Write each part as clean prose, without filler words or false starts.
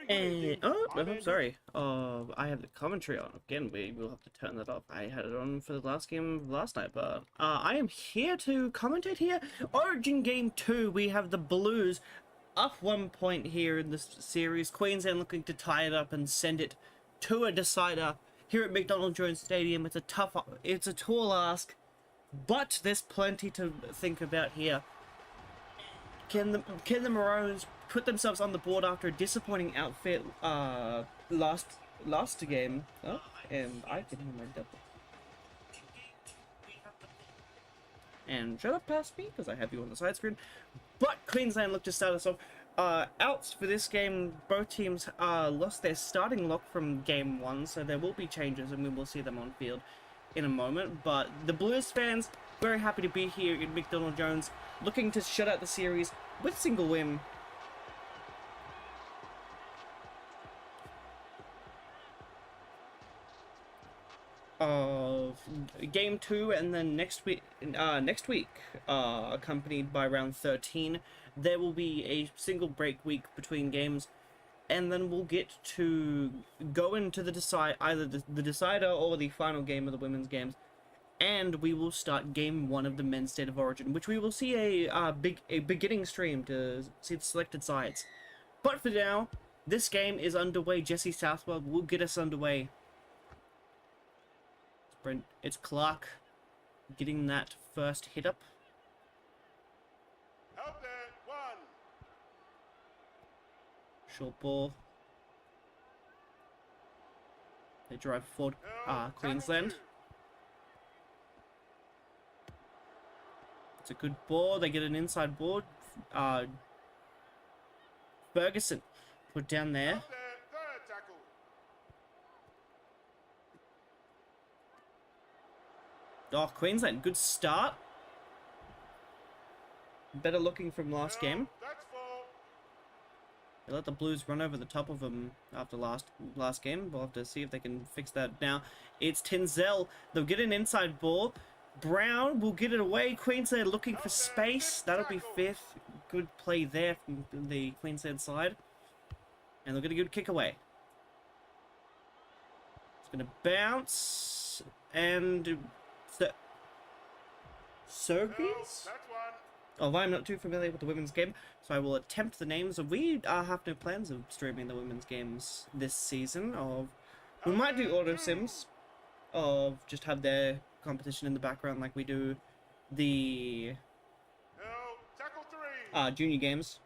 And oh, I'm sorry. I have the commentary on again. We will have to turn that off. I had it on for the last game last night, but I am here to commentate here. Origin Game 2. We have the Blues up 1 point here in this series. Queensland looking to tie it up and send it to a decider here at McDonald Jones Stadium. It's a tall ask, but there's plenty to think about here. Can the Maroons put themselves on the board after a disappointing outfit last game? Oh, and I can hear my double. And shut up past me, because I have you on the side screen. But Queensland look to start us off. Outs for this game, both teams lost their starting lock from game 1, so there will be changes and we will see them on field in a moment. But the Blues fans, very happy to be here in McDonald Jones, looking to shut out the series with single win. Of game 2, and then next week, accompanied by round 13, there will be a single break week between games, and then we'll get to go into the either the decider or the final game of the women's games, and we will start game 1 of the men's state of origin, which we will see a beginning stream to see the selected sides. But for now, this game is underway. Jesse Southwell will get us underway. It's Clark getting that first hit up. Out there, 1. Short ball. They drive forward, Queensland. It's a good ball. They get an inside board. Ferguson put down there. Oh, Queensland, good start. Better looking from last game. They let the Blues run over the top of them after last game. We'll have to see if they can fix that now. It's Tenzel. They'll get an inside ball. Brown will get it away. Queensland looking for space. That'll be 5th. Good play there from the Queensland side. And they'll get a good kick away. It's going to bounce. And Sergis? Oh, I'm not too familiar with the women's game, so I will attempt the names. We have no plans of streaming the women's games this season. We might do auto sims, of just have their competition in the background like we do the junior games.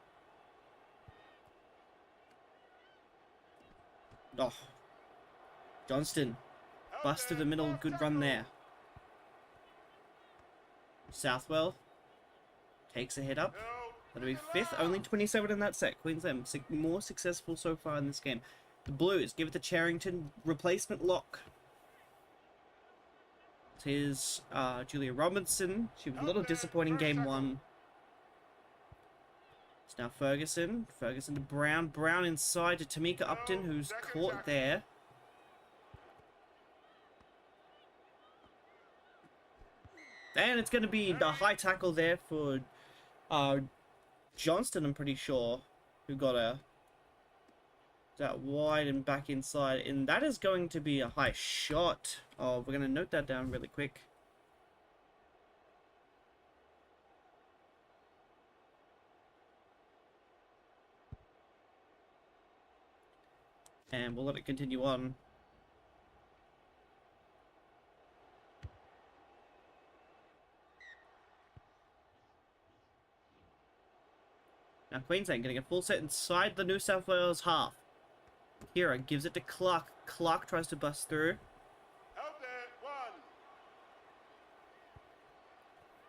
Oh, Johnston busted the middle, good run there. Southwell takes a hit up. That'll be 5th, only 27 in that set. Queensland more successful so far in this game. The Blues give it to Charrington, replacement lock. Here's Julia Robinson. She was a little disappointing game 1. It's now Ferguson. Ferguson to Brown. Brown inside to Tamika Upton, who's caught there. And it's going to be the high tackle there for Johnston, I'm pretty sure, who got that wide and back inside. And that is going to be a high shot. Oh, we're going to note that down really quick. And we'll let it continue on. Now Queensland getting a full set inside the New South Wales half. Kira gives it to Clark. Clark tries to bust through. Out there,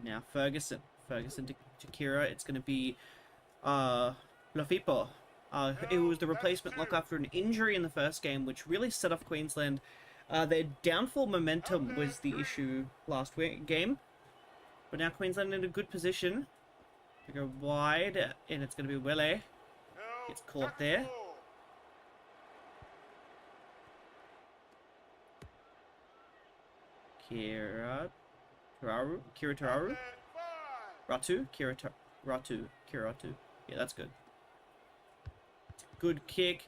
1. Now Ferguson. Ferguson to Kira. It's going to be Lafipo. It was the replacement lock after an injury in the first game, which really set off Queensland. Their downfall momentum was the issue last game. But now Queensland in a good position. They go wide, and it's going to be Welle. Gets caught there. Kira Tararu. Ratu. Yeah, that's good. Good kick.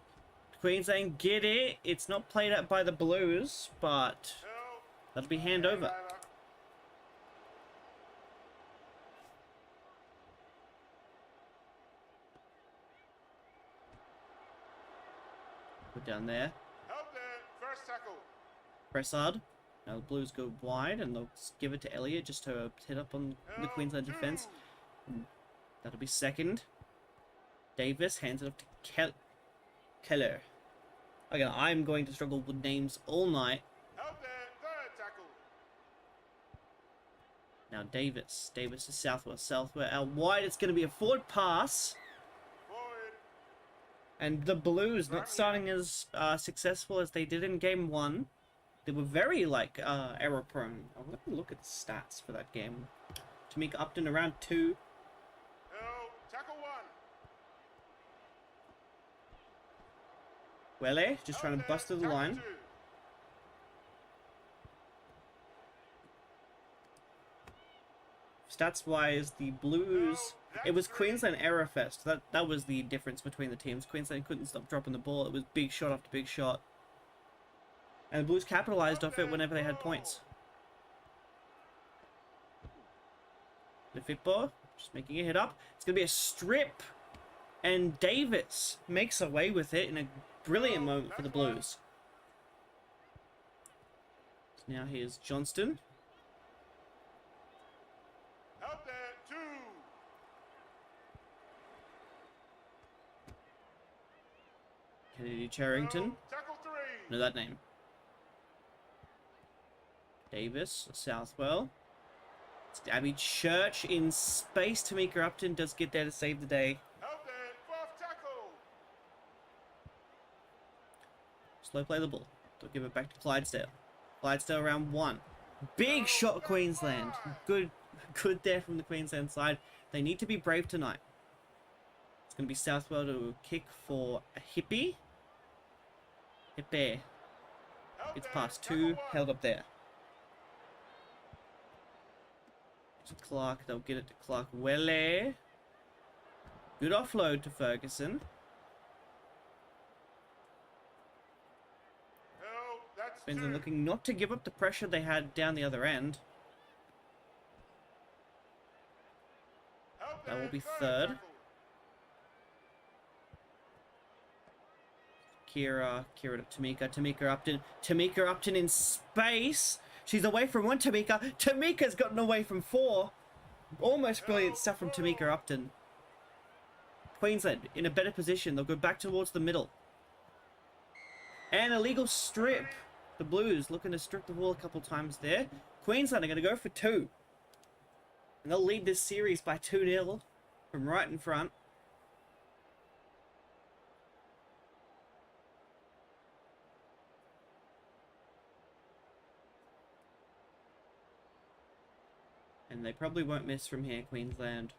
Queensland get it. It's not played out by the Blues, but No. that'll be hand over. Put down there. Help there. First tackle. Press hard. Now the Blues go wide and they'll give it to Elliott just to hit up on the Queensland defence. That'll be second. Davis hands it off to Kelleher. Again, I'm going to struggle with names all night. Help there. Third tackle. Now Davis. Davis to Southwell. Southwell out wide. It's going to be a forward pass. Forward. And the Blues not starting as successful as they did in game 1. They were very, error prone. I'll let me look at the stats for that game. Tamika Upton around 2. No. Tackle 1. Wele just trying to bust through the line. 2. Stats-wise, the Blues... It was Queensland error fest. That was the difference between the teams. Queensland couldn't stop dropping the ball. It was big shot after big shot. And the Blues capitalised off it whenever they had points. The fit ball, just making a hit up. It's going to be a strip. And Davis makes away with it in a brilliant moment for the Blues. So now here's Johnston. Help there. 2. Kennedy Charrington. Tackle 3. Know that name. Davis, Southwell. It's Abbi Church in space. Tamika Upton does get there to save the day. Help there. Fourth tackle. Slow play the ball. They'll give it back to Clydesdale. Clydesdale round 1. Big shot, Queensland. Good there from the Queensland side. They need to be brave tonight. It's going to be Southwell to kick for a hippie. Hippie. It's past 2. Held up there. To Clark. They'll get it to Clark. Wele. Good offload to Ferguson. No, that's Queensland 2. looking not to give up the pressure they had down the other end. Help That will there. be Third third. tackle. Kira to Tamika. Tamika Upton. Tamika Upton in space. She's away from 1, Tamika. Tamika's gotten away from 4. Almost brilliant stuff from Tamika Upton. Queensland in a better position. They'll go back towards the middle. And a legal strip. The Blues looking to strip the ball a couple times there. Queensland are going to go for 2. And they'll lead this series by 2-0 from right in front. And they probably won't miss from here, Queensland.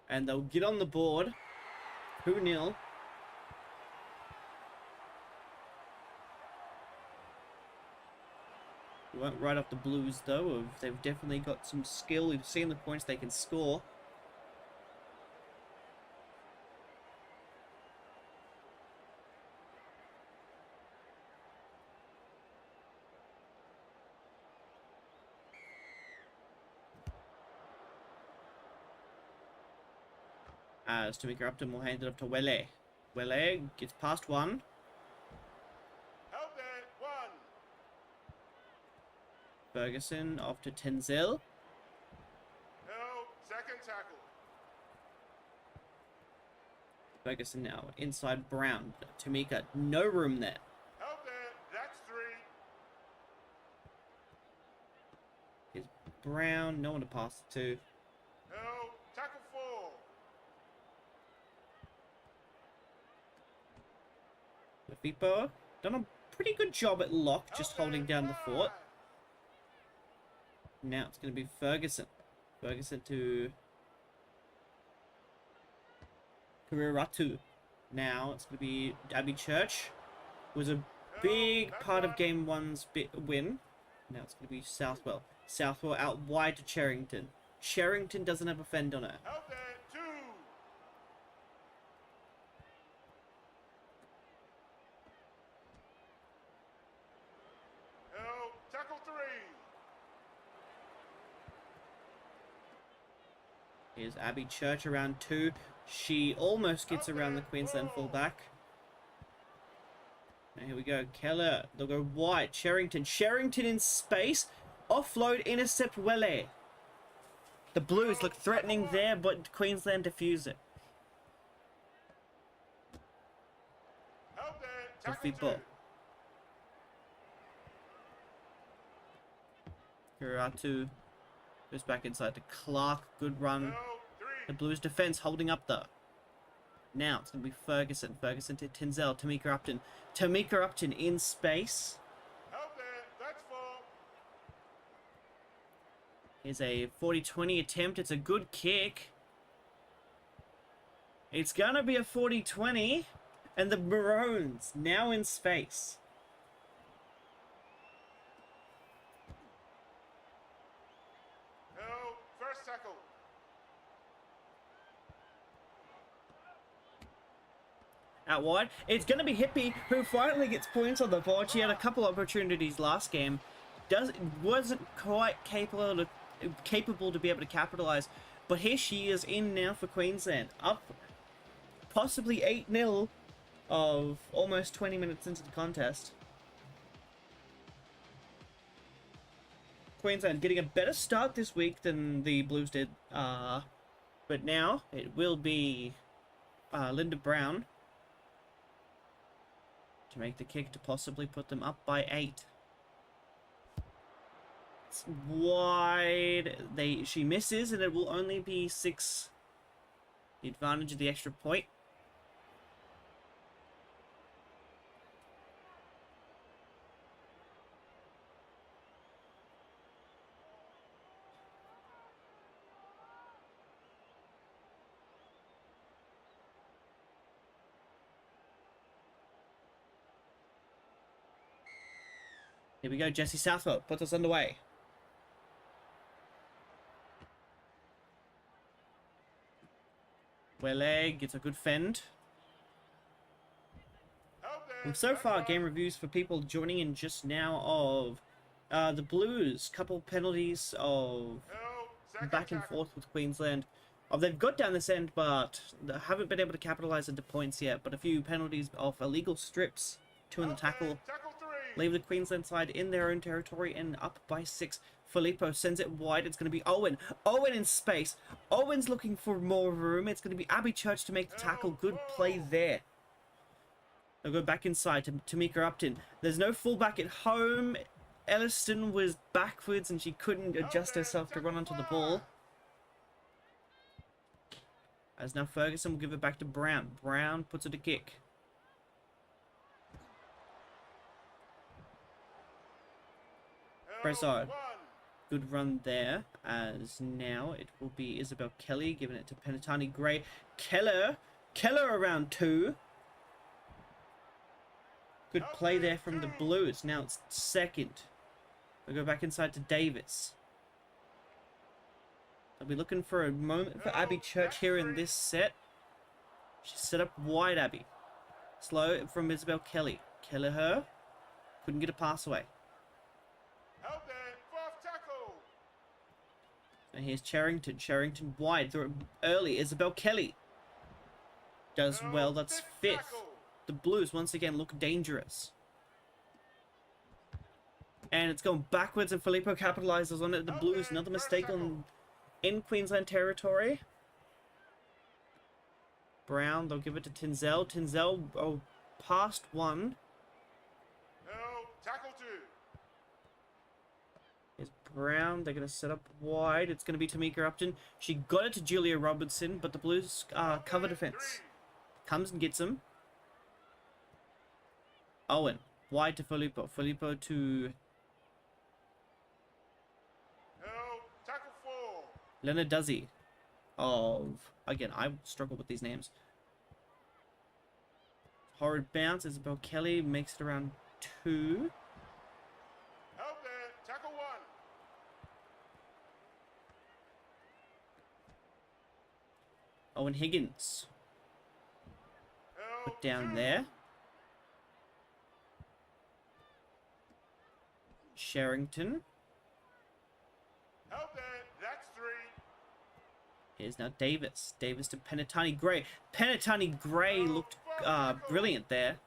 And they'll get on the board. 2-0. We won't write off the Blues, though. They've definitely got some skill. We've seen the points they can score. As Tamika Upton will hand it up to Wele. Wele gets past 1. Help there. 1. Ferguson off to Tenzel. No, second tackle. Ferguson now inside Brown. Tamika, no room there. Help there. That's 3. Here's Brown, no one to pass it to. No, tackle 4. Lafipo done a pretty good job at lock, just holding down the fort. Now it's going to be Ferguson. Ferguson to Kuriratu. Now it's going to be Abbi Church. Was a big part of Game 1's win. Now it's going to be Southwell. Southwell out wide to Charrington. Charrington doesn't have a fend on her. Help there. 2. Here's Abbi Church around 2. She almost gets around the Queensland fullback. Now here we go. Kelleher. They'll go wide. Sherrington. Sherrington in space. Offload. Intercept Welle. The Blues look threatening there, but Queensland defuse it. Help there. Tackle Coffee ball. 2. Kuratu goes back inside to Clark. Good run. Held 3. The Blues defense holding up though. Now it's going to be Ferguson. Ferguson to Tenzel. Tamika Upton. Tamika Upton in space. Help there. That's 4. Here's a 40-20 attempt. It's a good kick. It's going to be a 40-20. And the Maroons now in space. Held. First tackle. Out wide. It's going to be Hippie, who finally gets points on the board. She had a couple opportunities last game. Wasn't quite capable to be able to capitalize. But here she is in now for Queensland. Up possibly 8-0 of almost 20 minutes into the contest. Queensland getting a better start this week than the Blues did. But now it will be Linda Brown to make the kick to possibly put them up by 8. It's wide. She misses, and it will only be 6. The advantage of the extra point. Here we go, Jesse Southwell puts us underway. Welle gets a good fend. Help there. And so far, game reviews for people joining in just now of the Blues. Couple penalties of Held. Second back and tackle. forth with Queensland. They've got down this end, but they haven't been able to capitalize into points yet. But a few penalties of illegal strips. 2 in the Help there. tackle. Tackle 3. Leave the Queensland side in their own territory and up by 6. Filippo sends it wide. It's going to be Owen. Owen in space. Owen's looking for more room. It's going to be Abbi Church to make the tackle. Good play there. They'll go back inside to Tamika Upton. There's no fullback at home. Elliston was backwards and she couldn't adjust herself to run onto the ball. As now Ferguson will give it back to Brown. Brown puts it to kick. Press on. Good run there, as now it will be Isabelle Kelly giving it to Penatani Gray. Kelleher around 2. Good play there from the Blues. Now it's 2nd. We'll go back inside to Davis. They'll be looking for a moment for Abbi Church here in this set. She's set up wide, Abbi. Slow from Isabelle Kelly. Kelleher couldn't get a pass away. Help there. 4th tackle. And here's Sherrington. Sherrington wide. Through early. Isabelle Kelly does well. That's 5th. The Blues once again look dangerous. And it's going backwards and Filippo capitalizes on it. The Blues, another mistake in Queensland territory. Brown, they'll give it to Tenzel. Tenzel, past 1. Held. Tackle 2. Here's Brown. They're going to set up wide. It's going to be Tamika Upton. She got it to Julia Robertson, but the Blues cover defense. Comes and gets him. Owen. Wide to Filippo. Filippo to Held. Tackle 4. Leonard Duzzy. Again, I struggle with these names. Horrid bounce. Isabelle Kelly makes it around 2. Help there. Tackle 1. Owen Higgins. Held. Put down 2. there. Sherrington. Help there. That's 3. Here's now Davis. Davis to Penatani Gray. Penatani Gray looked brilliant there.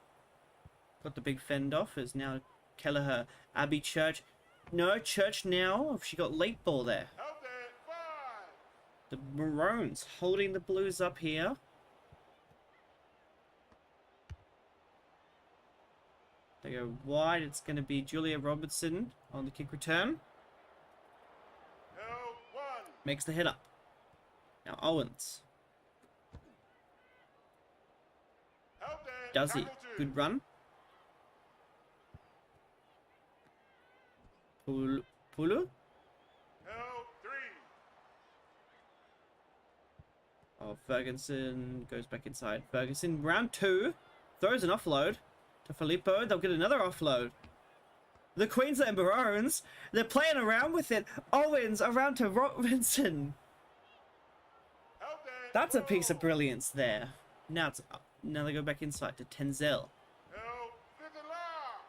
Got the big fend off. Is now Kelleher. Abbi Church. No, Church now. She got late ball there. Held it. 5. The Maroons holding the Blues up here. They go wide. It's going to be Julia Robertson on the kick return. Held 1. Makes the hit up. Now Owens. Held it. Does he? Tackle 2. Good run. Pulu. Held 3. Oh, Ferguson goes back inside. Ferguson, round 2. Throws an offload to Filippo. They'll get another offload. The Queensland Maroons, they're playing around with it. Owens around to Robinson. Held it. That's a piece of brilliance there. Now it's up. Now they go back inside to Tenzel. Held to the last.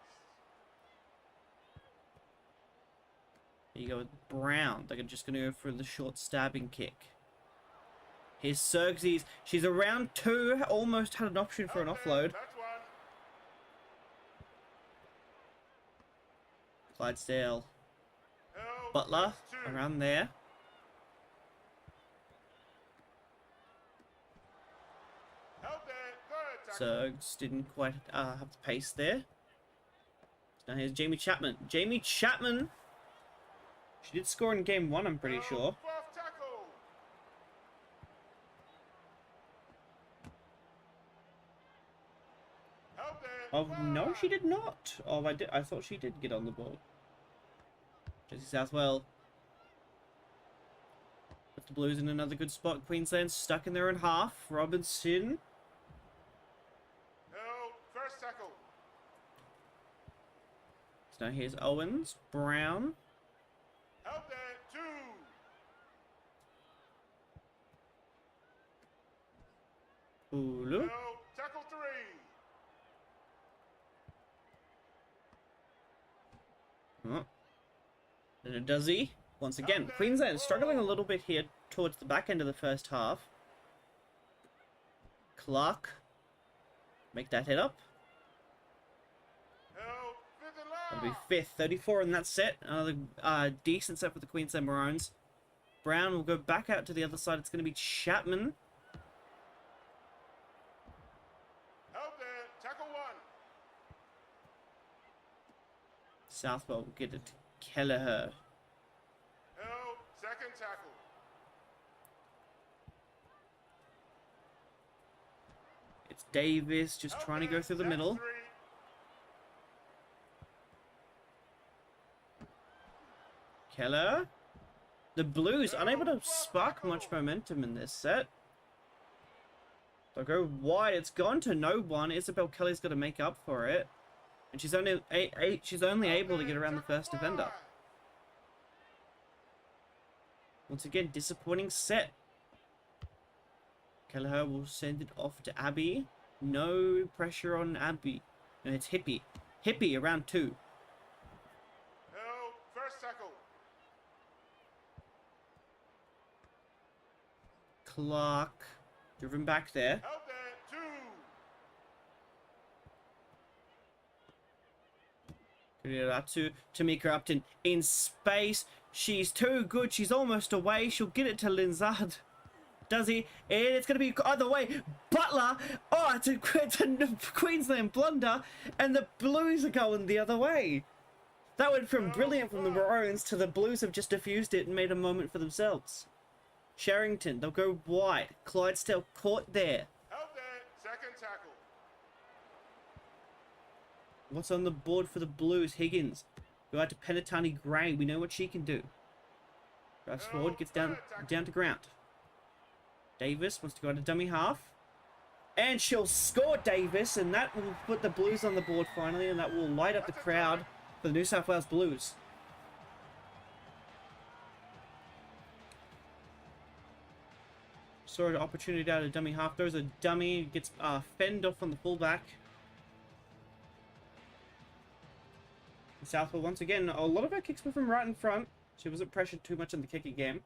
Here you go with Brown. They're just going to go for the short stabbing kick. Here's Sergis. She's around 2. Almost had an option for an Held it. offload. That's 1. Clydesdale. Held. Butler That's 2. around there. Held it. Good tackle. Sergs didn't quite have the pace there. Now here's Jamie Chapman. Jamie Chapman. She did score in game 1, I'm pretty Held. sure. 4th tackle. Held it. Oh no, 5. she did not. Oh, I thought she did get on the ball. Jesse Southwell. Put the Blues in another good spot. Queensland stuck in their own half. Robinson. Held. 1st tackle. So now here's Owens. Brown. Held it. 2. Ulu. Held. Tackle 3. Oh. And it does he. Once again, Queensland is struggling a little bit here towards the back end of the first half. Clark. Make that hit up. Held to the last. That'll be 5th. 34 in that set. Another decent set for the Queensland Maroons. Brown will go back out to the other side. It's going to be Chapman. Held it. Tackle 1. Southwell will get it to Kelleher. Held. 2nd tackle. It's Davis just Held trying to it. go through the That's middle. 3. Kelleher. The Blues unable to spark much momentum in this set. They'll go wide. It's gone to no one. Isabelle Kelly's got to make up for it. And she's only able to get around the first defender. Once again, disappointing set. Kelleher will send it off to Abbi. No pressure on Abbi. And it's Hippie. Hippie around 2. Held. 1st tackle. Clark. Driven back there. Held it. 2. Get it up to Tamika Upton in space. She's too good. She's almost away. She'll get it to Linzard. Does he? And it's going to be either way. Butler. Oh, it's a Queensland blunder. And the Blues are going the other way. That went from brilliant from the Maroons to the Blues have just diffused it and made a moment for themselves. Sherrington. They'll go wide. Clydesdale caught there. Held it. 2nd tackle. What's on the board for the Blues? Higgins. Go out to Penatani Gray. We know what she can do. Drives forward. Gets down to ground. Davis wants to go to dummy half. And she'll score, Davis. And that will put the Blues on the board finally. And that will light up the crowd for the New South Wales Blues. Saw an opportunity out of dummy half. Throws a dummy. Gets fend off on the fullback. Southwell once again. A lot of her kicks were from right in front. She wasn't pressured too much in the kicking game.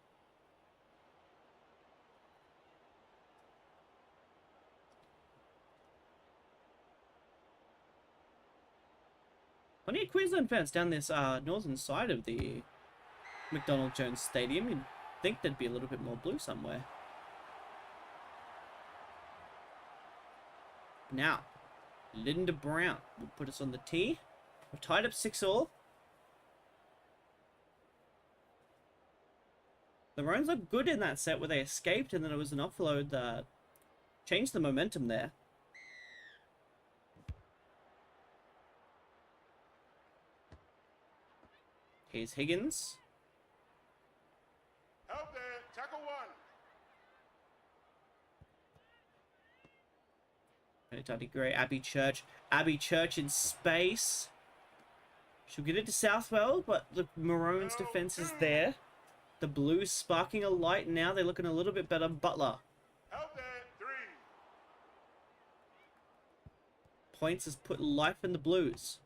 Plenty of Queensland fans down this northern side of the McDonald Jones Stadium. You'd think there'd be a little bit more blue somewhere. Now, Linda Brown will put us on the tee. We're tied up 6-all. The Maroons looked good in that set where they escaped and then it was an offload that changed the momentum there. Here's Higgins. Help there. Tackle 1. Tony Gray, Abbi Church. Abbi Church in space. She'll get it to Southwell, but the Maroons' defense is there. The Blues sparking a light now. They're looking a little bit better. Butler. Help there. 3. Points has put life in the Blues.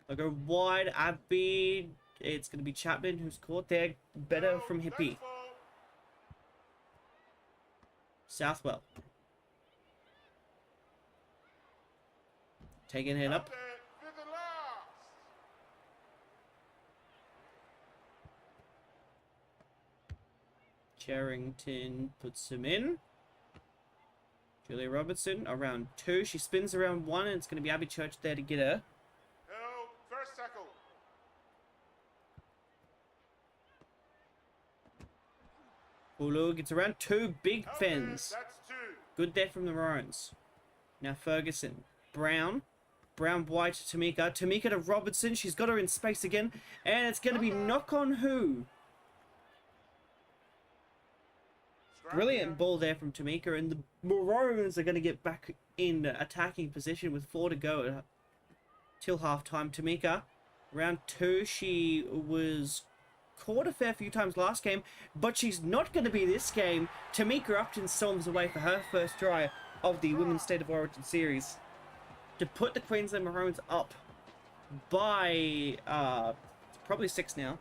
They'll go wide. Abbi. It's going to be Chapman who's caught there. Better Help, from Hippie. that's 4. Southwell. Taking it Help up. there. 5th and last. Charrington puts him in. Julia Robertson around 2. She spins around 1 and it's going to be Abbi Church there to get her. Help. First tackle. Hulu gets around 2. Big Help there. fens. That's 2. Good there from the Maroons. Now Ferguson. Brown. Brown wide to Tamika. Tamika to Robertson. She's got her in space again. And it's going to be knock on who? Brilliant ball there from Tamika. And the Maroons are going to get back in attacking position with 4 to go till half time. Tamika, round 2. She was caught a fair few times last game, but she's not going to be this game. Tamika Upton storms away for her first try of the Women's State of Origin series to put the Queensland Maroons up by probably 6 now.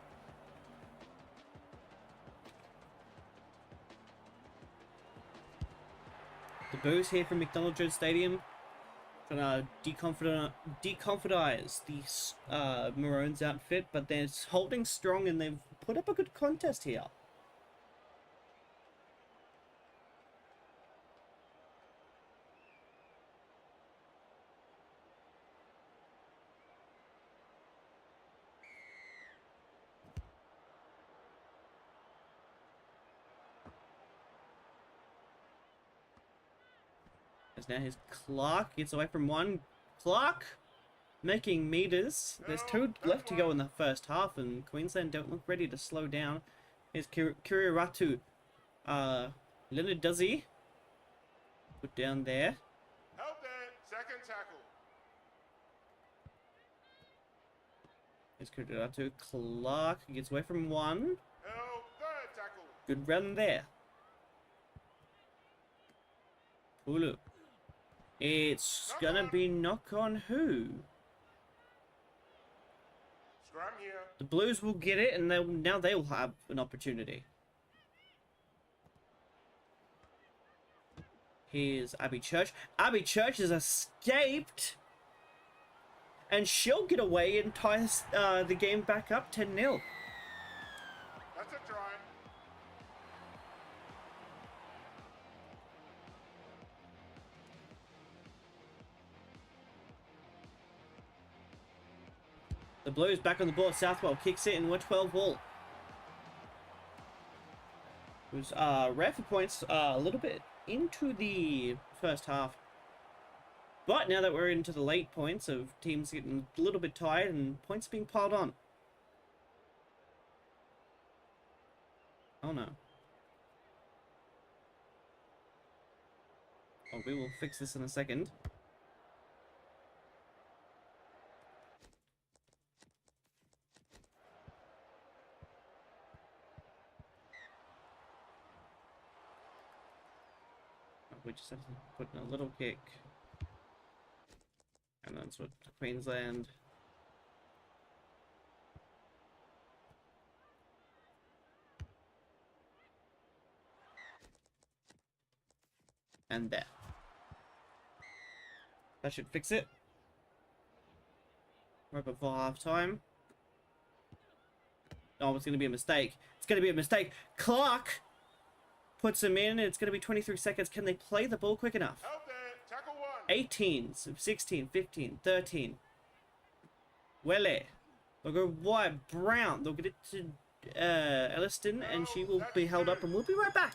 The boos here from McDonald Jones Stadium trying to deconfidize the Maroons outfit, but they're holding strong and they've put up a good contest here. As now his Clark gets away from 1. Clark making meters. There's 2 left to go in the first half, and Queensland don't look ready to slow down. Here's Kiriratu. Leonard Duzzy. Put down there. Help there. Second tackle. Here's Kiriratu. Clark gets away from 1. Help. Third tackle. Good run there. Hulu. It's gonna be knock on who? Scrum here. The Blues will get it, and now they will have an opportunity. Here's Abbi Church. Abbi Church has escaped, and she'll get away and tie the game back up 10-0. That's a try. The Blues back on the board. Southwell kicks it, and we're 12-all. It was rare for points a little bit into the first half. But now that we're into the late points of teams getting a little bit tired and points being piled on. Oh no. Oh, we will fix this in a second. We just have to put in a little kick. And that's what Queensland. And there. That should fix it. right before halftime. Oh, it's going to be a mistake. It's going to be a mistake. Clark puts him in. It's going to be 23 seconds. Can they play the ball quick enough? Help there. Tackle 1. 18, 16, 15, 13. Welle. They'll go wide. Brown. They'll get it to Elliston, and she will be held up, and we'll be right back.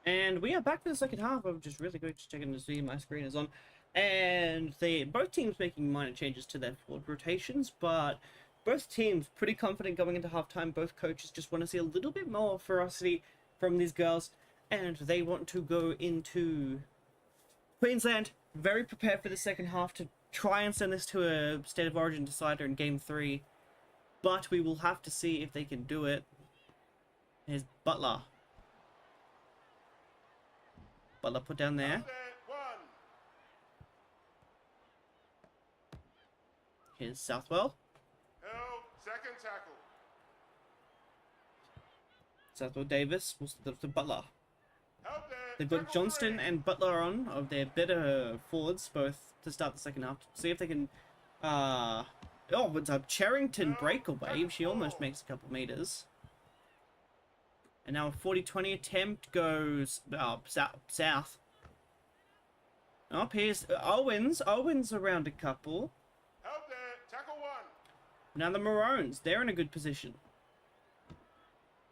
And we are back for the second half. I'm just really quick just checking to see my screen is on. And both teams making minor changes to their forward rotations, but both teams pretty confident going into halftime. Both coaches just want to see a little bit more ferocity from these girls, and they want to go into Queensland very prepared for the second half to try and send this to a State of Origin decider in Game 3. But we will have to see if they can do it. Here's Butler. Butler put down there. Here's Southwell. Help. Second tackle. Southwell Davis was the Butler. Help there. They've got Tackle Johnston 3. and Butler on of their better forwards, both to start the second half. See if they can. Oh, it's a Charrington breakaway. She almost makes a couple meters. And now a 40-20 attempt goes south. Up here's Owens. Owens around a couple. Help there. Tackle 1. Now the Maroons. They're in a good position.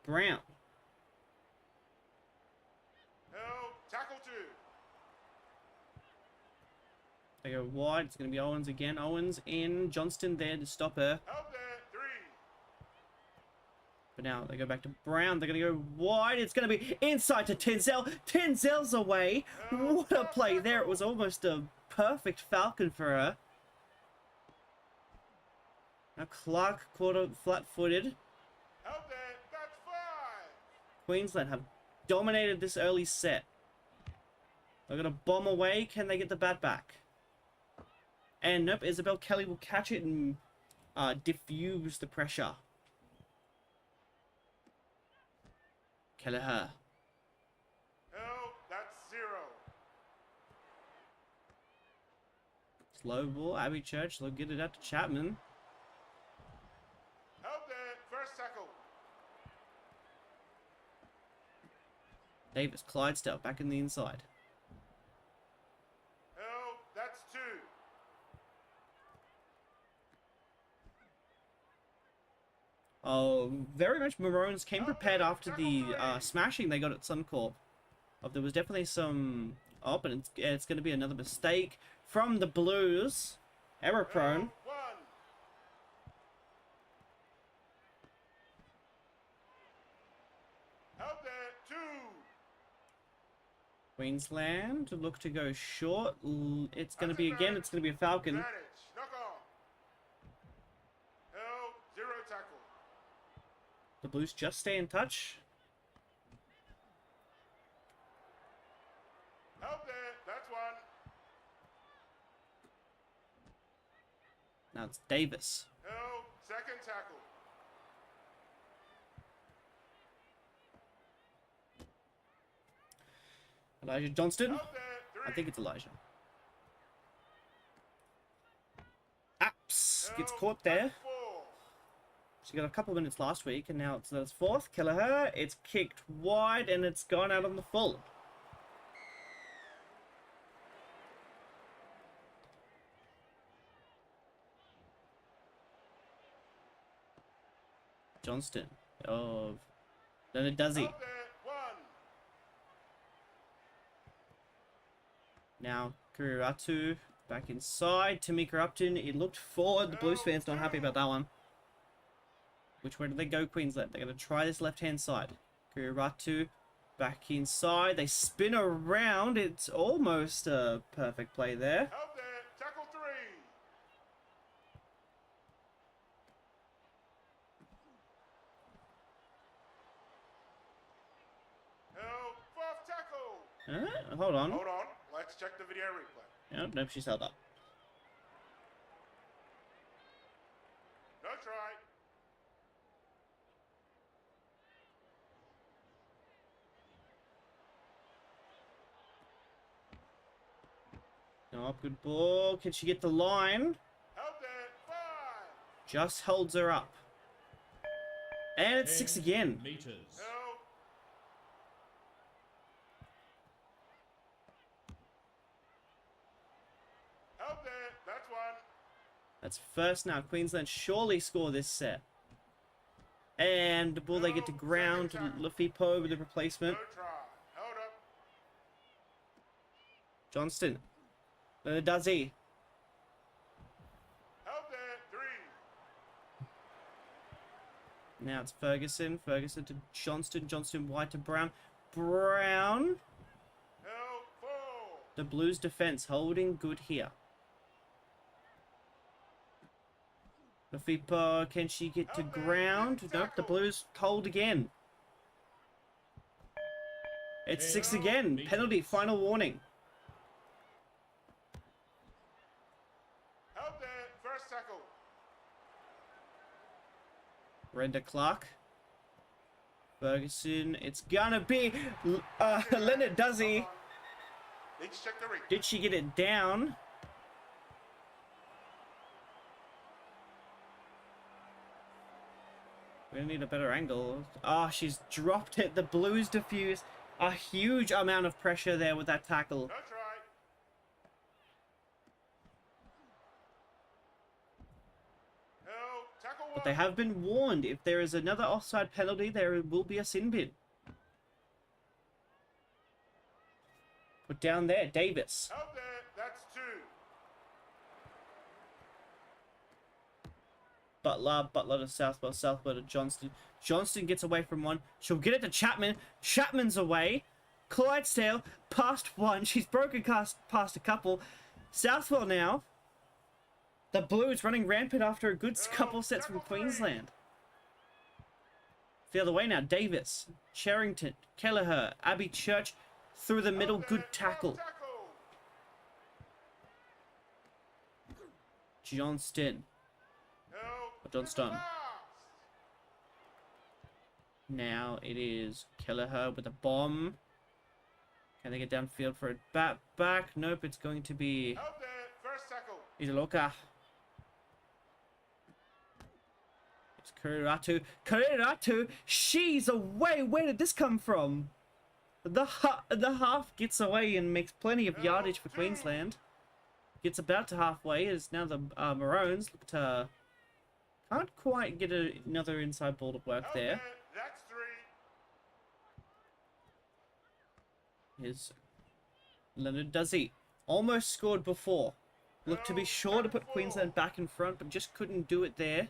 Brown. Help. Tackle 2. They go wide. It's going to be Owens again. Owens in. Johnston there to stop her. Help there. 3. But now they go back to Brown. They're going to go wide. It's going to be inside to Tenzel. Tenzel's away. What a play there. It was almost a perfect falcon for her. Now Clark caught her flat-footed. Help there. That's 5. Queensland have dominated this early set. They're going to bomb away. Can they get the bat back? And nope, Isabelle Kelly will catch it and diffuse the pressure. Kelleher. Help. That's 0. Slow ball. Abbi Church. They'll get it out to Chapman. Help there. First tackle. Davis. Clydesdale back in the inside. Help. That's 2. Oh, very much Maroons came prepared after the smashing they got at Suncorp. There was definitely some... Oh, but it's going to be another mistake from the Blues. Error prone. Help 1. Help there. 2. Queensland look to go short. It's going to be again. It's going to be a Falcon. Advantage. Knock on. Help. 0 tackle. The Blues just stay in touch. Help there. That's 1. Now it's Davis. Help. Second tackle. Elijah Johnston. Help there. 3. I think it's Elijah. Apps gets caught there. 4. She got a couple minutes last week, and now it's the fourth. Kelleher, it's kicked wide, and it's gone out on the full. Johnston of Leonard Duzzy. Out there, 1. Now Kuriratu back inside. Tamika Upton. It looked forward. The Blues fans not happy about that one. Which way do they go, Queensland? They're going to try this left-hand side. Kuriratu back inside. They spin around. It's almost a perfect play there. Out there, tackle 3. Held, 4th tackle. Hold on. Hold on, let's check the video replay. Oh, nope, she's held up. No try. Oh, good ball. Can she get the line? Held there, 5. Just holds her up. And it's 6 again. Meters. Held. Held there, that's 1. That's first now. Queensland surely score this set. And will they get to ground? Lafipo with the No replacement. try. Held up. Johnston. Does he? Held there, 3. Now it's Ferguson. Ferguson to Johnston. Johnston wide to Brown. Brown. Held, 4. The Blues defense holding good here. Lafipo, can she get to ground? Nope, the Blues hold again. It's 6 again. Penalty, final warning. Held there, 1st tackle. Brenda Clark. Ferguson, it's gonna be Leonard Duzzy. Let's check the replay. Did she get it down? We need a better angle. Ah, she's dropped it. The Blues diffuse a huge amount of pressure there with that tackle. No try. Held, tackle 1. But they have been warned. If there is another offside penalty, there will be a sin bin. Put down there, Davis. Held there, that's 2. Butler to Southwell, Southwell to Johnston. Johnston gets away from one. She'll get it to Chapman. Chapman's away. Clydesdale past one. She's broken past a couple. Southwell now. The Blues running rampant after a good couple sets from Queensland. The other way now. Davis, Cherrington, Kelleher, Abbi Church through the middle. Good tackle. Johnston. Johnston. Now it is Kelleher with a bomb. Can they get downfield for it? Back. Nope, it's going to be Held there, 1st tackle. Izaloka. It's Kuriratu. Kuriratu! She's away! Where did this come from? The half gets away and makes plenty of yardage for Queensland. Gets about to halfway as now the Maroons look to... Can't quite get another inside ball to work Held there. That's 3. Here's Leonard Duzzy. Almost scored before. Looked to be sure to put Queensland back in front, but just couldn't do it there.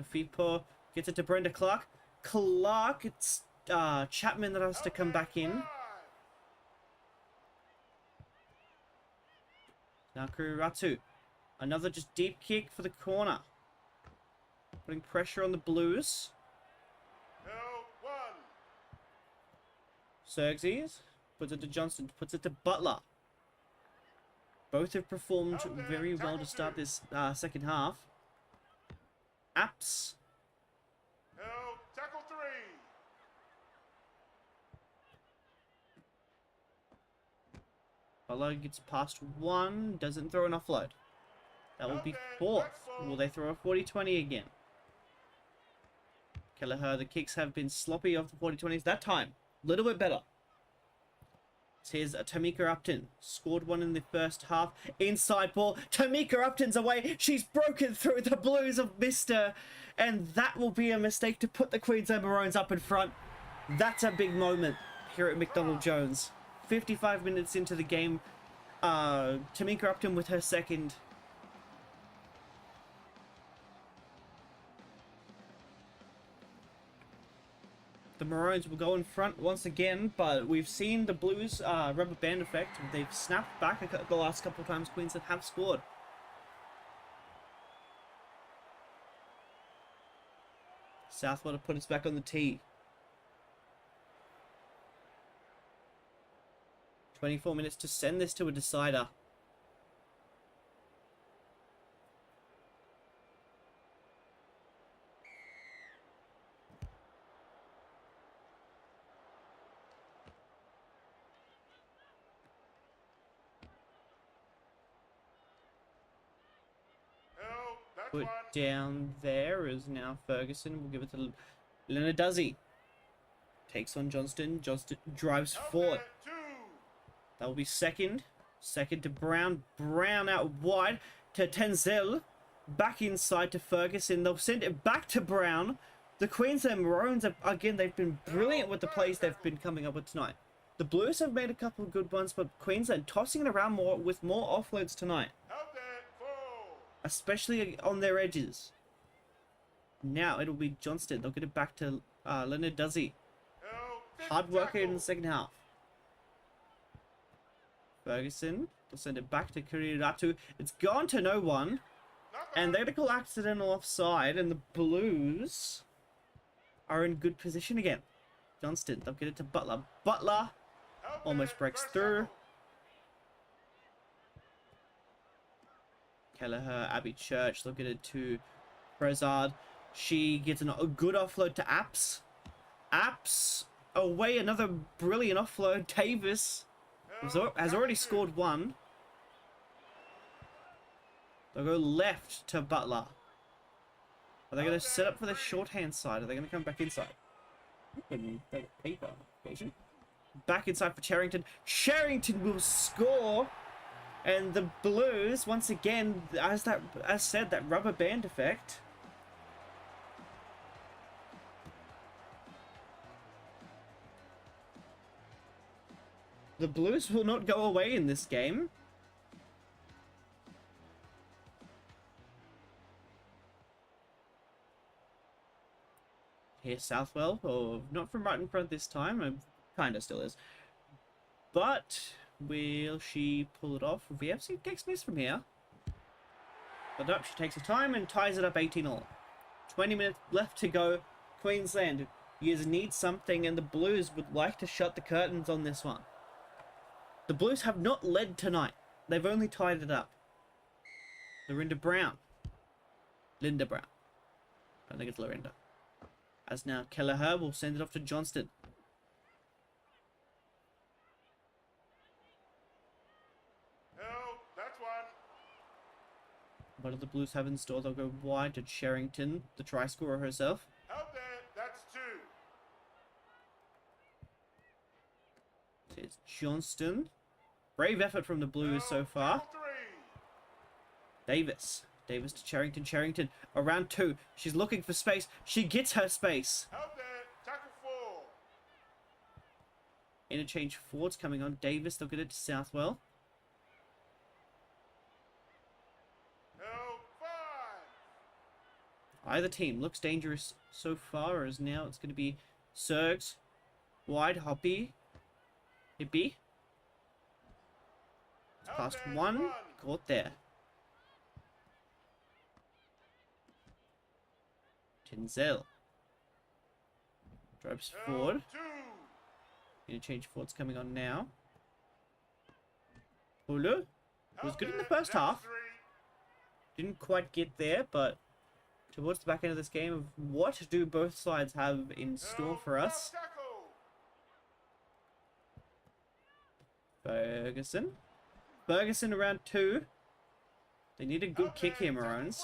Lafipo gets it to Brenda Clark. Clark, it's Chapman that has to come back in. Now Kuriratu. Another just deep kick for the corner. Putting pressure on the Blues. Held 1. Sergis puts it to Johnston, puts it to Butler. Both have performed very well to start this second half. Apps. Held, tackle 3. Butler gets past one, doesn't throw an offload. That will be fourth. Will they throw a 40-20 again? Kelleher, the kicks have been sloppy off the 40-20s. That time, a little bit better. Here's Tamika Upton. Scored one in the first half. Inside ball. Tamika Upton's away. She's broken through. The Blues have missed her. And that will be a mistake to put the Queensland Maroons up in front. That's a big moment here at McDonald Jones. 55 minutes into the game. Tamika Upton with her second. The Maroons will go in front once again, but we've seen the Blues rubber band effect. They've snapped back the last couple of times Queensland have scored. Southwell to put us back on the tee. 24 minutes to send this to a decider. Put down there is now Ferguson. We'll give it to Leonard Duzzy. Takes on Johnston. Johnston drives forward. That will be second. Second to Brown. Brown out wide to Tenzel. Back inside to Ferguson. They'll send it back to Brown. The Queensland Maroons, again, they've been brilliant with the plays they've been coming up with tonight. The Blues have made a couple of good ones, but Queensland tossing it around more with more offloads tonight. Especially on their edges. Now it'll be Johnston. They'll get it back to Leonard Duzzy. Hard worker in the second half. Ferguson. They'll send it back to Kiriratu. It's gone to no one. And they're going to call accidental offside. And the Blues are in good position again. Johnston. They'll get it to Butler. Butler almost breaks through. Kelleher, Abbi Church, they'll get it to Prezard. She gets a good offload to Apps. Apps away, another brilliant offload. Davis has already scored one. They'll go left to Butler. Are they going to set up for the shorthand side? Are they going to come back inside? Back inside for Cherrington. Cherrington will score. And the Blues, once again, as said, that rubber band effect. The Blues will not go away in this game. Here's Southwell, or not from right in front this time, kind of still is. But will she pull it off? VFC takes miss from here. But nope, she takes her time and ties it up 18-all. 20 minutes left to go. Queensland, you need something, and the Blues would like to shut the curtains on this one. The Blues have not led tonight. They've only tied it up. Lorinda Brown. Linda Brown. I think it's Lorinda. As now Kelleher will send it off to Johnston. What do the Blues have in store? They'll go wide to Cherrington, the try scorer herself. Help there, that's two. It's Johnston. Brave effort from the Blues so far. Davis. Davis to Cherrington. Cherrington around two. She's looking for space. She gets her space. Help there, tackle four. Interchange forwards coming on. Davis, they'll get it to Southwell. Either team looks dangerous so far, as now it's going to be Sergis, wide, Hoppy, Hippie. Past one, caught there. Tenzel. Drives forward. Interchange forwards coming on now. Hulu was good in the first half. Didn't quite get there, but towards the back end of this game, what do both sides have in store for us? Ferguson. Ferguson around two. They need a good kick here, Maroons.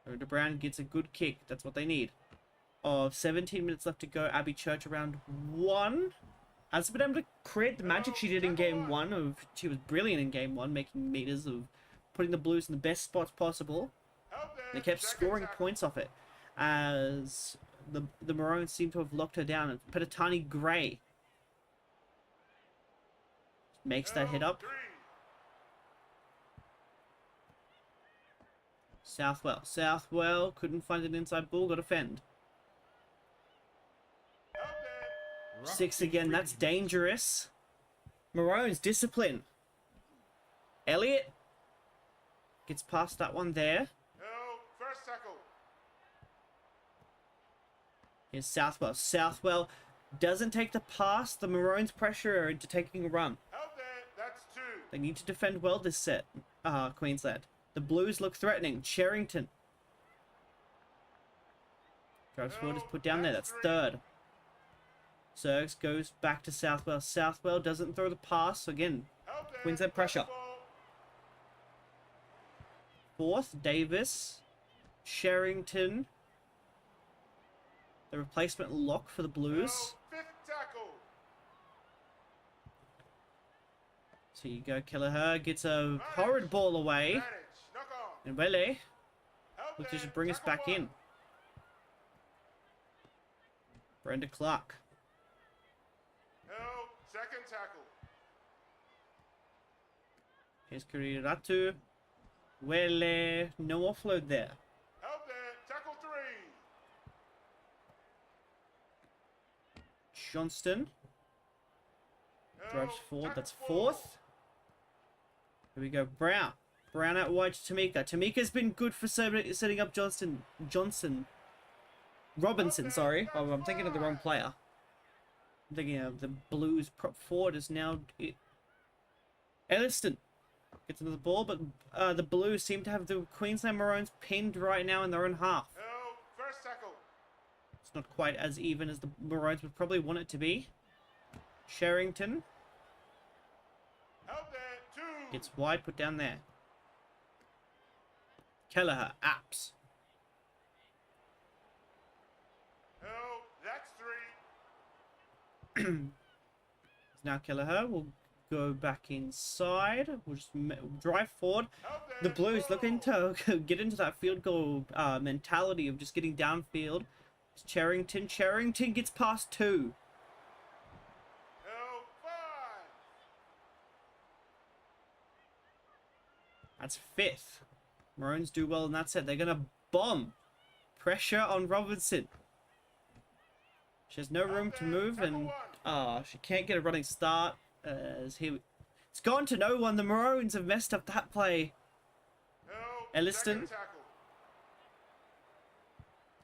Rhoda Brown gets a good kick. That's what they need. Of 17 minutes left to go. Abbi Church around 1. Hasn't been able to create the magic she did in game 1. She was brilliant in game 1, making meters of putting the Blues in the best spots possible. They kept scoring points off it, as the Maroons seem to have locked her down. And Petatani Gray makes that hit up. Southwell couldn't find an inside ball, got a fend. 6 again, that's dangerous. Maroons, discipline. Elliott gets past that one there. First tackle. Here's Southwell. Southwell doesn't take the pass. The Maroons pressure her into taking a run. That's 2. They need to defend well this set, Queensland. The Blues look threatening. Sherrington drives forward, is put down there. That's 3rd. Sergis goes back to Southwell. Southwell doesn't throw the pass. Again, Queensland pressure. 4th, Davis. Sherrington. The replacement lock for the Blues. 5th tackle. So you go, Kelleher gets a horrid ball away. Knock on. And Wele looks to just bring us back in. Brenda Clark. Second tackle. Here's Kuriratu. Wele, no offload there. Tackle 3. Johnston drives forward. That's 4th. Here we go. Brown out wide to Tamika. Tamika's been good for setting up Robinson, sorry. Oh, I'm thinking of the wrong player. I'm thinking of the Blues prop forward is now Elliston gets into the ball, but the Blues seem to have the Queensland Maroons pinned right now in their own half. First tackle. It's not quite as even as the Maroons would probably want it to be. Sherrington gets wide, put down there. Kelleher, Apps. That's 3. Now Kelleher will go back inside. We'll just drive forward. The Blues looking to get into that field goal mentality of just getting downfield. It's Sherrington. Sherrington gets past 2. 5. That's 5th. Maroons do well in that set. They're going to bomb. Pressure on Robinson. She has no room to move, and she can't get a running start. It's gone to no one. The Maroons have messed up that play. Elliston.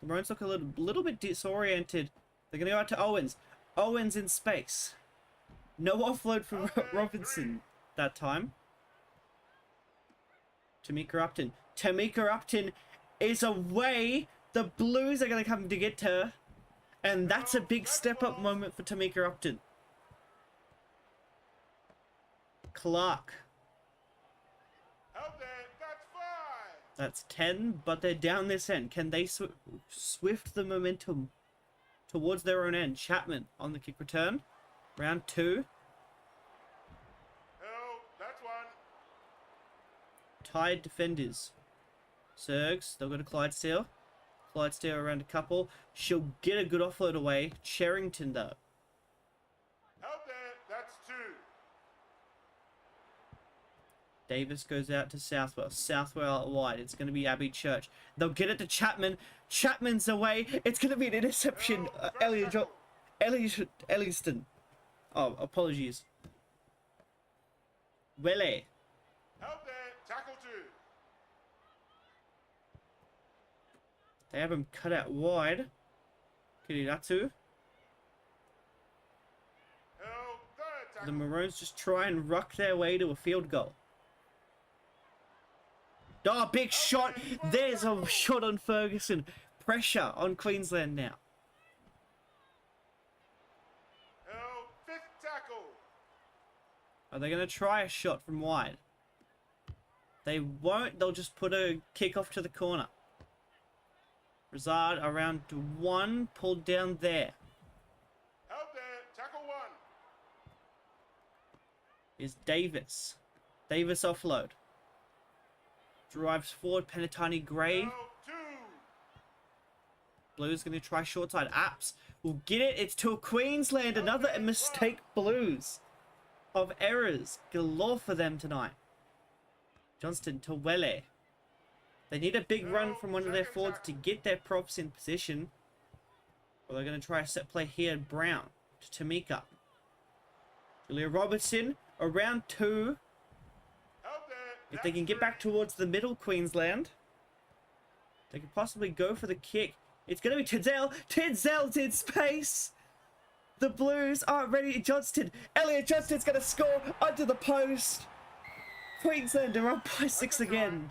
The Maroons look a little bit disoriented. They're going to go out to Owens. Owens in space. No offload from Robinson that time. Tamika Upton. Tamika Upton is away. The Blues are going to come to get her. And that's a big step-up moment for Tamika Upton. Clark. That's 10, but they're down this end. Can they swift the momentum towards their own end? Chapman on the kick return. Round 2. That's 1. Tied defenders. Sergis, they'll go to Clydesdale. Clydesdale around a couple. She'll get a good offload away. Sherrington, though. That's 2. Davis goes out to Southwell. Southwell out wide. It's going to be Abbi Church. They'll get it to Chapman. Chapman's away. It's going to be an interception. Elliston. Oh, apologies. Wele. Tackle 2. They have him cut out wide. Kiriratu. The Maroons just try and ruck their way to a field goal. Oh, big shot. There's a shot on Ferguson. Pressure on Queensland now. 5th tackle. Are they going to try a shot from wide? They won't. They'll just put a kick off to the corner. Rizard around 1, pulled down there. Held there. Tackle 1. Is Davis. Davis offload. Drives forward, Penatani Gray. Held 2. Blues going to try short side. Apps will get it. It's to Queensland. Another mistake, Blues. Of errors galore for them tonight. Johnston to Welle. They need a big run from one of their forwards to get their props in position. Well, they're going to try a set play here. Brown to Tamika. Julia Robertson around 2. If they can get back towards the middle Queensland, they could possibly go for the kick. It's going to be Tidzell. Tidzel's in space. The Blues aren't ready. Johnston. Elliot Johnston's going to score under the post. Queensland are up by 6 again.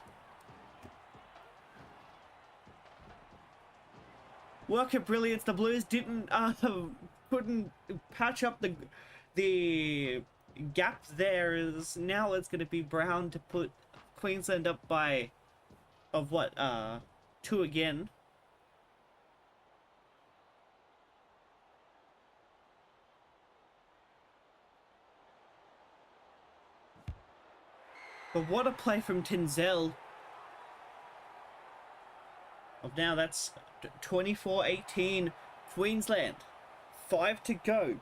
Work of brilliance. The Blues couldn't patch up the gap there. Is now it's going to be Brown to put Queensland up by of what 2 again. But what a play from Tinzel. Of now that's 24-18 Queensland. 5 to go.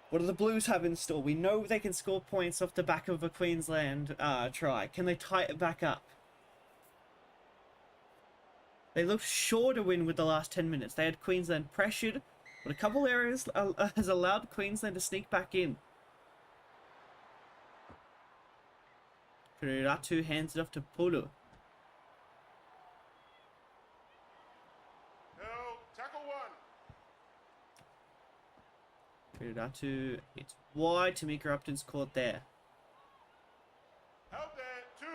What do the Blues have in store? We know they can score points off the back of a Queensland try. Can they tie it back up? They looked sure to win with the last 10 minutes. They had Queensland pressured, but a couple areas has allowed Queensland to sneak back in. Ratu hands it off to Pulu. Tackle 1. Ratu, it's wide. Tamika Upton's caught there. Held there. 2.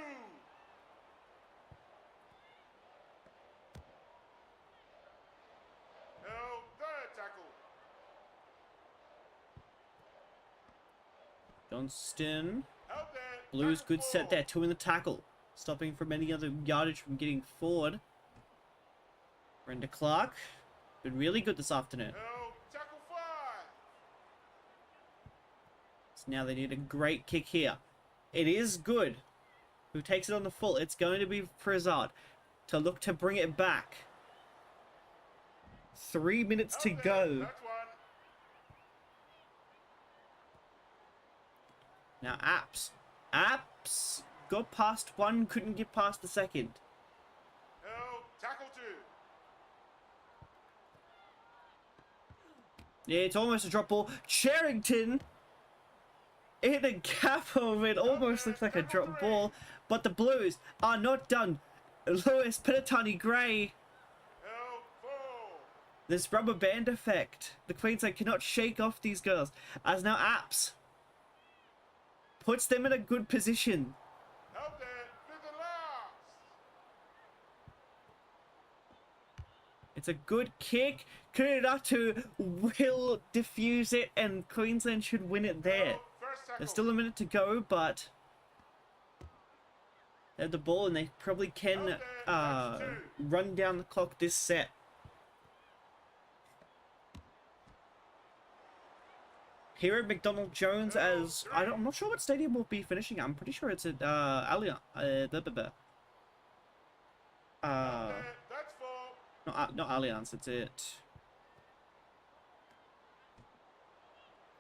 Held third tackle. Johnston. Held there. Blues Tackle good set 4. there. 2 in the tackle. Stopping from any other yardage from getting forward. Brenda Clark. Been really good this afternoon. Held tackle 5. So now they need a great kick here. It is good. Who takes it on the full? It's going to be Prizard to look to bring it back. 3 minutes to Held there. go. That's 1. Now Apps got past 1, couldn't get past the second. Held tackle 2. Yeah, it's almost a drop ball. Charrington in the gap of it. Almost looks like a drop ball. But the Blues are not done. Lewis, Penatani Gray. Held 4. This rubber band effect. The Queensland cannot shake off these girls. As now Apps puts them in a good position. Held there. To the last. It's a good kick. Kuriratu will defuse it and Queensland should win it there. Held first tackle. There's still a minute to go, but they have the ball and they probably can run down the clock this set. Here at McDonald Jones as I'm not sure what stadium will be finishing. I'm pretty sure it's at Allianz. That's 4. Not Allianz. It's at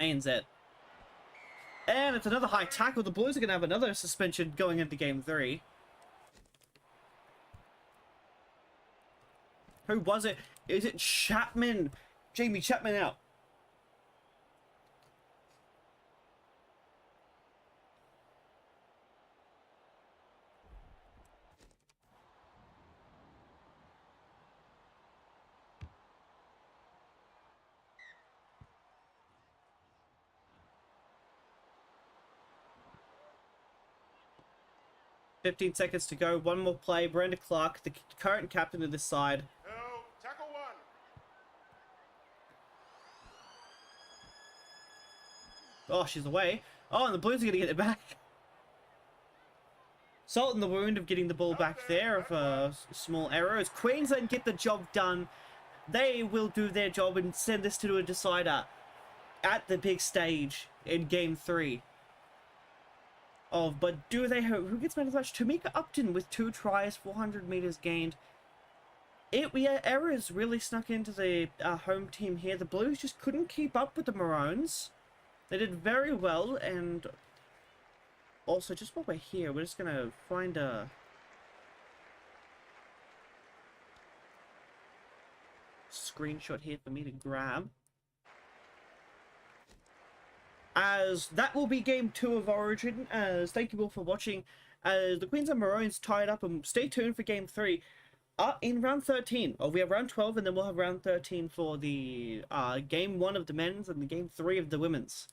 ANZ. And it's another high tackle. The Blues are going to have another suspension going into game 3. Who was it? Is it Chapman? Jamie Chapman out. $15 seconds to go. One more play. Brenda Clark, the current captain of this side. Held tackle 1. Oh, she's away. Oh, and the Blues are going to get it back. Salt in the wound of getting the ball back there of small errors. Queensland get the job done. They will do their job and send this to a decider at the big stage in Game 3. But do they have... Who gets man of the match? Tamika Upton with 2 tries, 400 meters gained. Errors really snuck into the home team here. The Blues just couldn't keep up with the Maroons. They did very well, and also, just while we're here, we're just going to find a screenshot here for me to grab. As that will be Game 2 of Origin, as thank you all for watching. As the Queensland Maroons tied up, and stay tuned for Game 3 in round 13. We have round 12, and then we'll have round 13 for the Game 1 of the men's and the Game 3 of the women's.